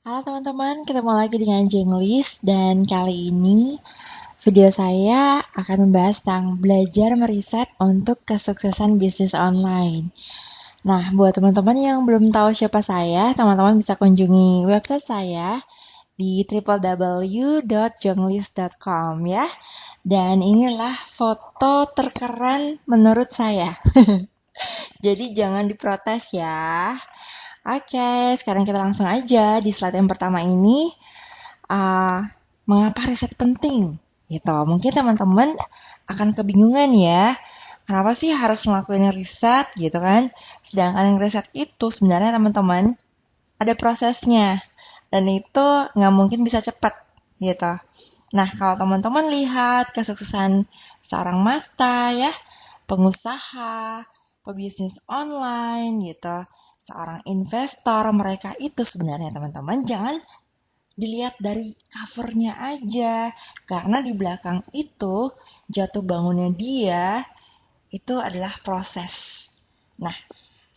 Halo teman-teman, ketemu lagi dengan Jenglis dan kali ini video saya akan membahas tentang belajar meriset untuk kesuksesan bisnis online. Nah, buat teman-teman yang belum tahu siapa saya, teman-teman bisa kunjungi website saya di www.jonglis.com ya. Dan inilah foto terkeren menurut saya. Jadi jangan diprotes ya. Oke, sekarang kita langsung aja di slide yang pertama ini. Mengapa riset penting? Gitu. Mungkin teman-teman akan kebingungan ya. Kenapa sih harus ngelakuin riset gitu kan? Sedangkan yang riset itu sebenarnya teman-teman ada prosesnya. Dan itu nggak mungkin bisa cepat gitu. Nah, kalau teman-teman lihat kesuksesan seorang Masta ya, pengusaha, pebisnis online gitu, seorang investor, mereka itu sebenarnya teman-teman jangan dilihat dari covernya aja, karena di belakang itu jatuh bangunnya dia itu adalah proses. Nah,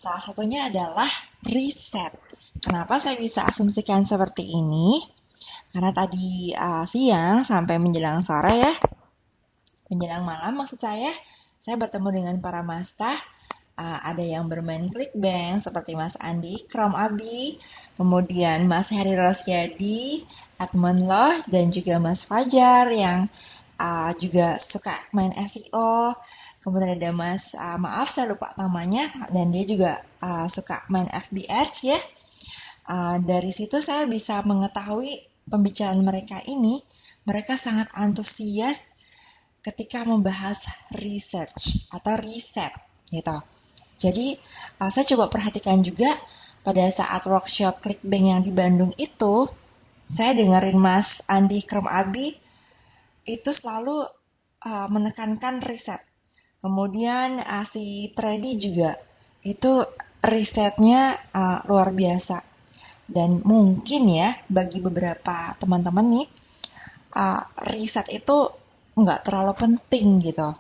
salah satunya adalah riset. Kenapa saya bisa asumsikan seperti ini? Karena tadi siang sampai menjelang sore ya, menjelang malam maksud saya bertemu dengan para Masta. Ada yang bermain ClickBank seperti Mas Andi Krom Abi, kemudian Mas Heri Rosyadi, Admon Loh, dan juga Mas Fajar yang juga suka main SEO. Kemudian ada Mas, maaf saya lupa namanya, dan dia juga suka main FB Ads ya. Dari situ saya bisa mengetahui pembicaraan mereka ini, mereka sangat antusias ketika membahas research atau riset gitu. Jadi saya coba perhatikan juga pada saat workshop ClickBank yang di Bandung itu, saya dengerin Mas Andi Krom Abi itu selalu menekankan riset. Kemudian si Tredi juga itu risetnya luar biasa. Dan mungkin ya bagi beberapa teman-teman nih, riset itu nggak terlalu penting gitu.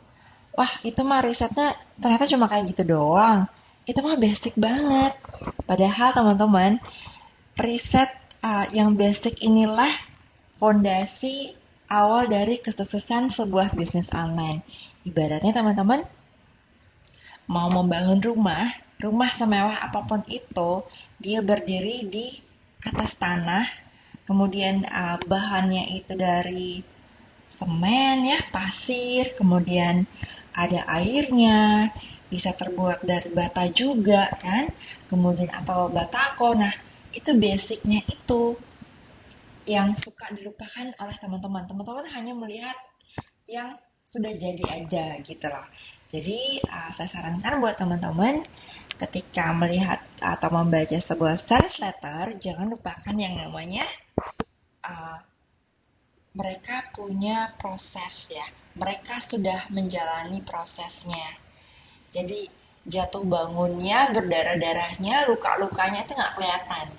Wah, itu mah risetnya ternyata cuma kayak gitu doang. Itu mah basic banget. Padahal teman-teman, riset yang basic inilah fondasi awal dari kesuksesan sebuah bisnis online. Ibaratnya teman-teman, mau membangun rumah semewah apapun itu, dia berdiri di atas tanah, kemudian bahannya itu dari semen ya, pasir, kemudian ada airnya, bisa terbuat dari bata juga kan, kemudian atau batako. Nah, itu basicnya itu yang suka dilupakan oleh teman-teman. Teman-teman hanya melihat yang sudah jadi aja gitu loh. Jadi saya sarankan buat teman-teman ketika melihat atau membaca sebuah sales letter, jangan lupakan yang namanya mereka punya proses ya. Mereka sudah menjalani prosesnya. Jadi jatuh bangunnya, berdarah-darahnya, luka-lukanya itu nggak kelihatan.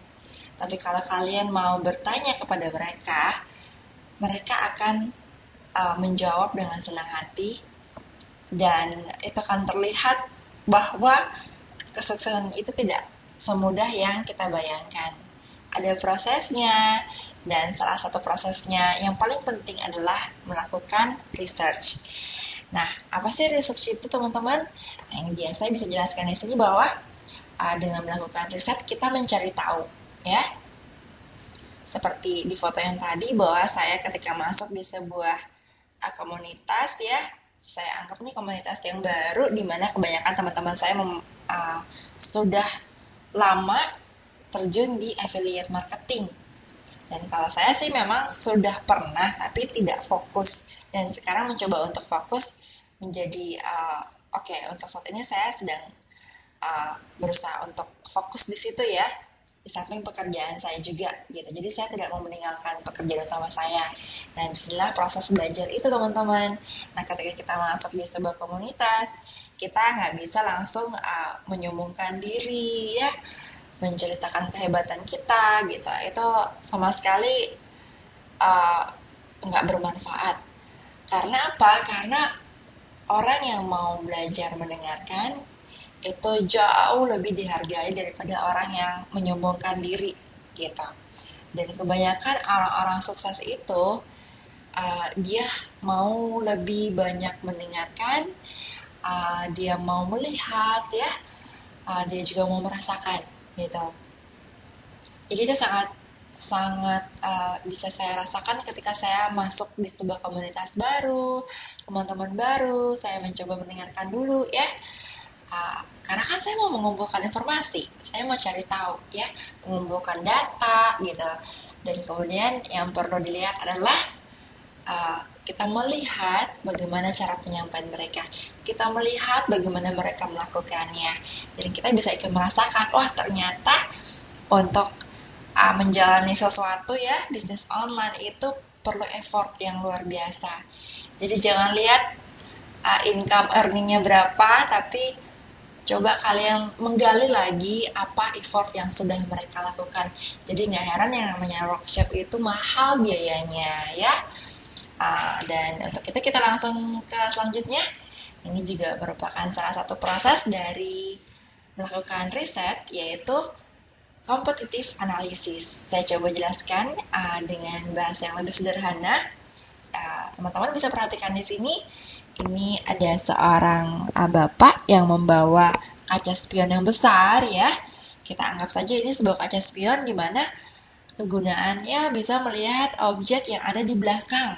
Tapi kalau kalian mau bertanya kepada mereka, mereka akan menjawab dengan senang hati dan itu akan terlihat bahwa kesuksesan itu tidak semudah yang kita bayangkan. Ada prosesnya, dan salah satu prosesnya yang paling penting adalah melakukan research. Nah, apa sih research itu teman-teman? Nah, ini dia saya bisa jelaskan di sini bahwa dengan melakukan riset kita mencari tahu, ya. Seperti di foto yang tadi bahwa saya ketika masuk di sebuah komunitas ya, saya anggap ini komunitas yang baru di mana kebanyakan teman-teman saya sudah lama terjun di affiliate marketing. Dan kalau saya sih memang sudah pernah tapi tidak fokus, dan sekarang mencoba untuk fokus menjadi oke, untuk saat ini saya sedang berusaha untuk fokus di situ ya, di samping pekerjaan saya juga gitu. Jadi saya tidak mau meninggalkan pekerjaan utama saya. Dan disinilah proses belajar itu teman-teman. Nah, ketika kita masuk di sebuah komunitas, kita nggak bisa langsung menyombongkan diri ya, menceritakan kehebatan kita gitu. Itu sama sekali nggak bermanfaat. Karena apa? Karena orang yang mau belajar mendengarkan itu jauh lebih dihargai daripada orang yang menyombongkan diri gitu. Dan kebanyakan orang-orang sukses itu dia mau lebih banyak mendengarkan, dia mau melihat ya, dia juga mau merasakan gitu. Jadi itu sangat sangat bisa saya rasakan ketika saya masuk di sebuah komunitas baru, teman-teman baru, saya mencoba mendengarkan dulu ya. Karena kan saya mau mengumpulkan informasi, saya mau cari tahu ya, mengumpulkan data gitu. Dan kemudian yang perlu dilihat adalah kita melihat bagaimana cara penyampaian mereka, kita melihat bagaimana mereka melakukannya, dan kita bisa ikut merasakan, wah ternyata untuk menjalani sesuatu ya, bisnis online itu perlu effort yang luar biasa. Jadi jangan lihat income earningnya berapa, tapi coba kalian menggali lagi apa effort yang sudah mereka lakukan. Jadi nggak heran yang namanya workshop itu mahal biayanya ya. Dan untuk itu kita langsung ke selanjutnya. Ini juga merupakan salah satu proses dari melakukan riset, yaitu competitive analysis. Saya coba jelaskan dengan bahasa yang lebih sederhana. Teman-teman bisa perhatikan di sini. Ini ada seorang bapak yang membawa kaca spion yang besar ya. Kita anggap saja ini sebuah kaca spion di mana kegunaannya bisa melihat objek yang ada di belakang.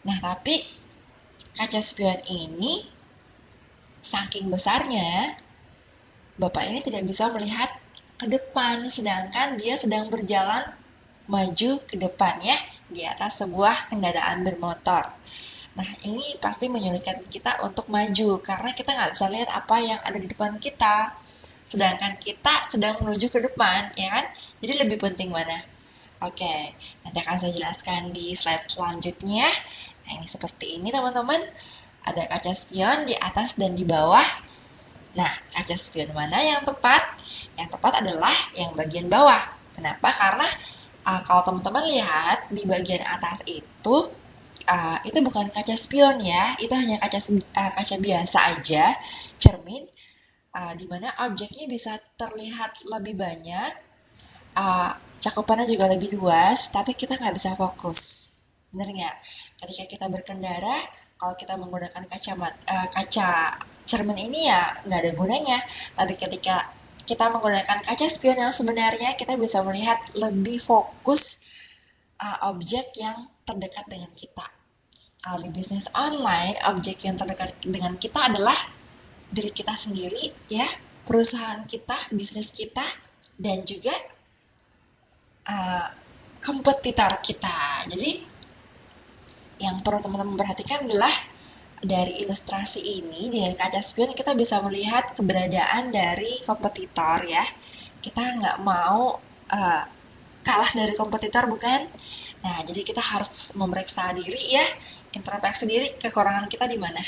Nah, tapi kaca spion ini saking besarnya, bapak ini tidak bisa melihat ke depan, sedangkan dia sedang berjalan maju ke depan ya, di atas sebuah kendaraan bermotor. Nah, ini pasti menyulitkan kita untuk maju, karena kita nggak bisa lihat apa yang ada di depan kita, sedangkan kita sedang menuju ke depan, ya kan? Jadi lebih penting mana? Oke, nanti akan saya jelaskan di slide selanjutnya. Nah, ini seperti ini teman-teman. Ada kaca spion di atas dan di bawah. Nah, kaca spion mana yang tepat? Yang tepat adalah yang bagian bawah. Kenapa? Karena kalau teman-teman lihat di bagian atas itu bukan kaca spion ya. Itu hanya kaca biasa aja, cermin, di mana objeknya bisa terlihat lebih banyak, cakupannya juga lebih luas, tapi kita nggak bisa fokus. Bener nggak? Ketika kita berkendara, kalau kita menggunakan kaca cermin ini ya nggak ada gunanya. Tapi ketika kita menggunakan kaca spion yang sebenarnya, kita bisa melihat lebih fokus objek yang terdekat dengan kita. Kalau di bisnis online, objek yang terdekat dengan kita adalah diri kita sendiri, ya, perusahaan kita, bisnis kita, dan juga kompetitor kita. Jadi yang perlu teman-teman perhatikan adalah dari ilustrasi ini, dengan kaca spion kita bisa melihat keberadaan dari kompetitor ya. Kita nggak mau kalah dari kompetitor, bukan? Nah, jadi kita harus memeriksa diri ya, introspeksi diri, kekurangan kita di mana,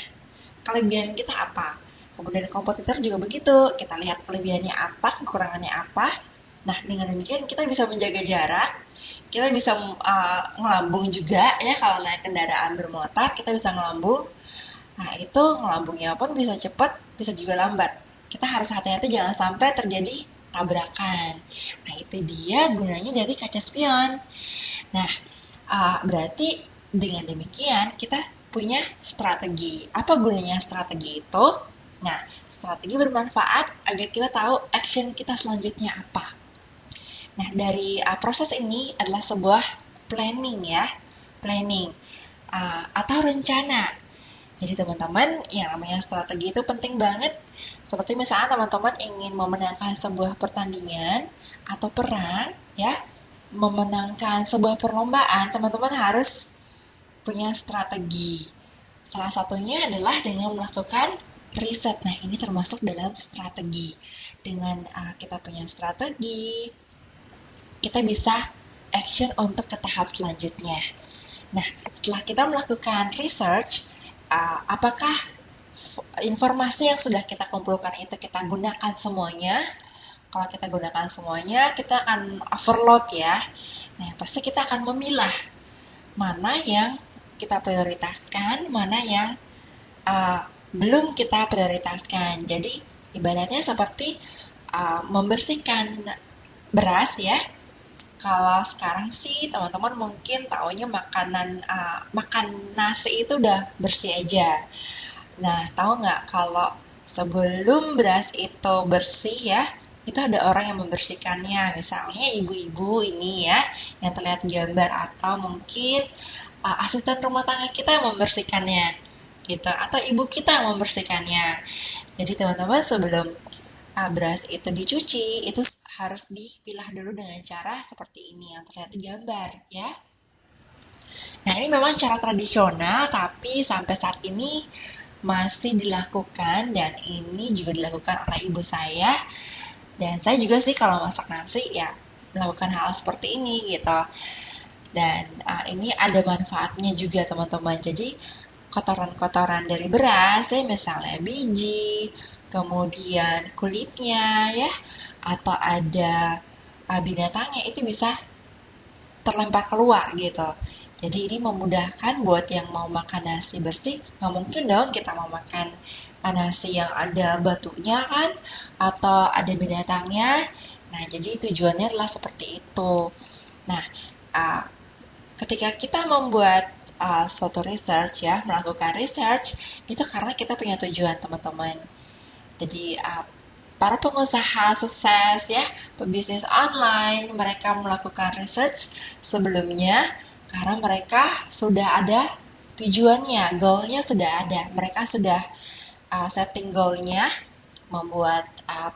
kelebihan kita apa. Kemudian kompetitor juga begitu, kita lihat kelebihannya apa, kekurangannya apa. Nah, dengan demikian kita bisa menjaga jarak, kita bisa ngelambung juga ya, kalau naik kendaraan bermotor kita bisa ngelambung. Nah, itu ngelambungnya pun bisa cepat, bisa juga lambat. Kita harus hati-hati jangan sampai terjadi tabrakan. Nah, itu dia gunanya dari kaca spion. Nah, berarti dengan demikian kita punya strategi. Apa gunanya strategi itu? Nah, strategi bermanfaat agar kita tahu action kita selanjutnya apa. Nah, dari proses ini adalah sebuah planning ya, planning atau rencana. Jadi teman-teman, yang namanya strategi itu penting banget. Seperti misalnya teman-teman ingin memenangkan sebuah pertandingan atau perang, ya, memenangkan sebuah perlombaan, teman-teman harus punya strategi. Salah satunya adalah dengan melakukan riset. Nah, ini termasuk dalam strategi. Dengan kita punya strategi, kita bisa action untuk ke tahap selanjutnya. Nah, setelah kita melakukan research, apakah informasi yang sudah kita kumpulkan itu kita gunakan semuanya? Kalau kita gunakan semuanya, kita akan overload ya. Nah, pasti kita akan memilah mana yang kita prioritaskan, mana yang belum kita prioritaskan. Jadi, ibaratnya seperti membersihkan beras ya. Kalau sekarang sih teman-teman mungkin taunya makan nasi itu udah bersih aja. Nah, tahu nggak kalau sebelum beras itu bersih ya, itu ada orang yang membersihkannya. Misalnya ibu-ibu ini ya, yang terlihat gambar, atau mungkin asisten rumah tangga kita yang membersihkannya, gitu. Atau ibu kita yang membersihkannya. Jadi teman-teman sebelum beras itu dicuci, itu harus dipilah dulu dengan cara seperti ini yang terlihat di gambar ya. Nah, ini memang cara tradisional, tapi sampai saat ini masih dilakukan, dan ini juga dilakukan oleh ibu saya. Dan saya juga sih kalau masak nasi ya melakukan hal seperti ini gitu. Dan ini ada manfaatnya juga teman-teman. Jadi kotoran-kotoran dari beras ya, misalnya biji, kemudian kulitnya ya, atau ada binatangnya, itu bisa terlempar keluar gitu. Jadi ini memudahkan buat yang mau makan nasi bersih. Nggak mungkin dong kita mau makan nasi yang ada batunya kan, atau ada binatangnya. Nah, jadi tujuannya adalah seperti itu. Nah, ketika kita membuat suatu research ya, melakukan research, itu karena kita punya tujuan teman-teman. Jadi para pengusaha sukses ya, pebisnis online, mereka melakukan research sebelumnya karena mereka sudah ada tujuannya, goalnya sudah ada. Mereka sudah setting goalnya, membuat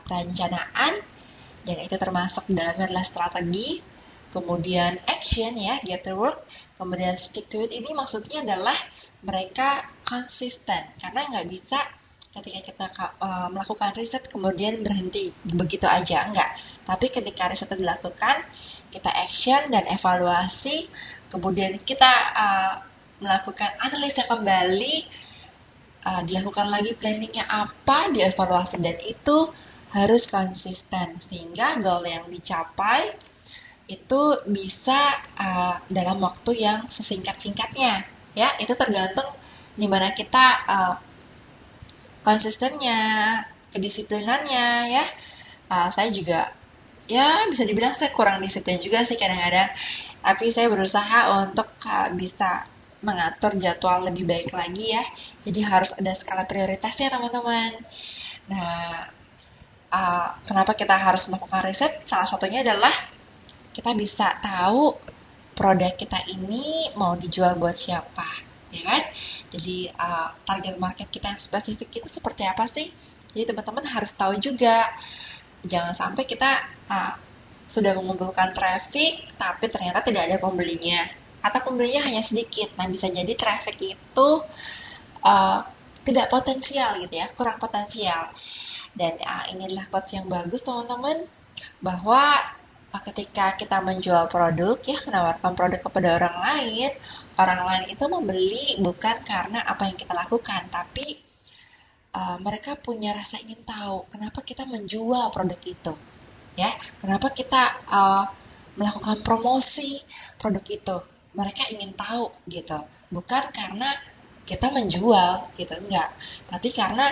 perencanaan, dan itu termasuk dalamnya adalah strategi, kemudian action ya, get to work, kemudian stick to it. Ini maksudnya adalah mereka konsisten, karena nggak bisa ketika kita melakukan riset kemudian berhenti begitu aja, enggak. Tapi ketika riset dilakukan, kita action dan evaluasi, kemudian kita melakukan analisa kembali, dilakukan lagi planningnya apa, dievaluasi, dan itu harus konsisten sehingga goal yang dicapai itu bisa dalam waktu yang sesingkat-singkatnya ya. Itu tergantung dimana kita konsistennya, kedisiplinannya ya. Saya juga ya bisa dibilang saya kurang disiplin juga sih kadang-kadang, tapi saya berusaha untuk bisa mengatur jadwal lebih baik lagi ya. Jadi harus ada skala prioritasnya teman-teman. Nah, kenapa kita harus melakukan riset? Salah satunya adalah kita bisa tahu produk kita ini mau dijual buat siapa, ya kan? Jadi target market kita yang spesifik itu seperti apa sih? Jadi teman-teman harus tahu juga. Jangan sampai kita sudah mengumpulkan traffic, tapi ternyata tidak ada pembelinya, atau pembelinya hanya sedikit. Nah, bisa jadi traffic itu tidak potensial gitu ya, kurang potensial. Dan ini adalah quotes yang bagus teman-teman, bahwa ketika kita menjual produk ya, menawarkan produk kepada orang lain itu membeli bukan karena apa yang kita lakukan, tapi mereka punya rasa ingin tahu kenapa kita menjual produk itu ya, kenapa kita melakukan promosi produk itu. Mereka ingin tahu gitu, bukan karena kita menjual gitu, enggak, tapi karena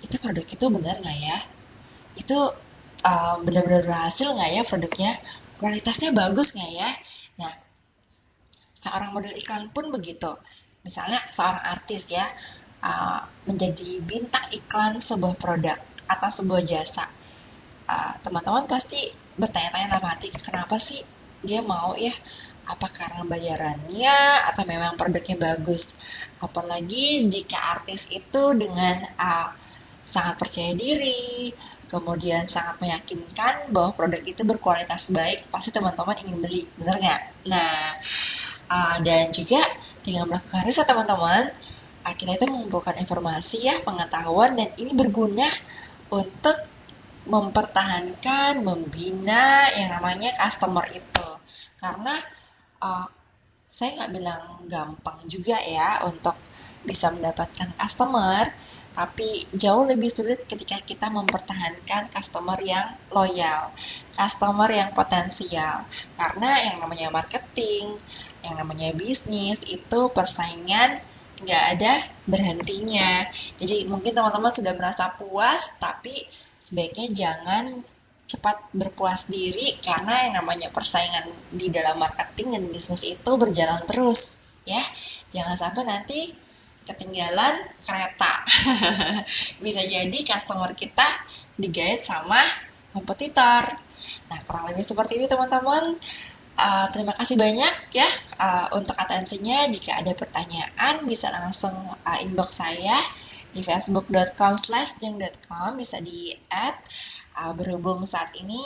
itu produk itu benar nggak ya, itu benar-benar berhasil nggak ya produknya, kualitasnya bagus nggak ya. Nah, seorang model iklan pun begitu. Misalnya seorang artis ya, menjadi bintang iklan sebuah produk atau sebuah jasa. Teman-teman pasti bertanya-tanya dalam hati, kenapa sih dia mau ya? Apa karena bayarannya atau memang produknya bagus? Apalagi jika artis itu dengan sangat percaya diri, kemudian sangat meyakinkan bahwa produk itu berkualitas baik, pasti teman-teman ingin beli, benar nggak? Nah, dan juga dengan melakukan riset teman-teman, kita itu mengumpulkan informasi ya, pengetahuan, dan ini berguna untuk mempertahankan, membina yang namanya customer itu. Karena saya nggak bilang gampang juga ya untuk bisa mendapatkan customer, tapi jauh lebih sulit ketika kita mempertahankan customer yang loyal, customer yang potensial. Karena yang namanya marketing, yang namanya bisnis, itu persaingan nggak ada berhentinya. Jadi mungkin teman-teman sudah merasa puas, tapi sebaiknya jangan cepat berpuas diri karena yang namanya persaingan di dalam marketing dan bisnis itu berjalan terus ya. Jangan sampai nanti ketinggalan kereta. Bisa jadi customer kita digait sama kompetitor. Nah, kurang lebih seperti itu teman-teman. Terima kasih banyak ya untuk atensinya. Jika ada pertanyaan bisa langsung inbox saya di facebook.com/jeng.com, bisa di add. Berhubung saat ini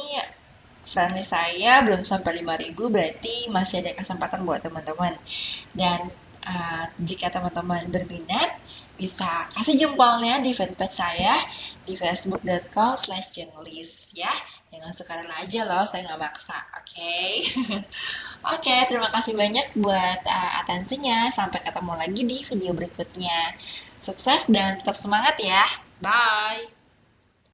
friendly saya belum sampai 5.000, berarti masih ada kesempatan buat teman-teman. Dan jika teman-teman berminat, bisa kasih jempolnya di fanpage saya di facebook.com/jenglis ya. Dengan sukarela aja loh, saya nggak maksa, oke? Oke, terima kasih banyak buat atensinya. Sampai ketemu lagi di video berikutnya. Sukses dan tetap semangat ya. Bye!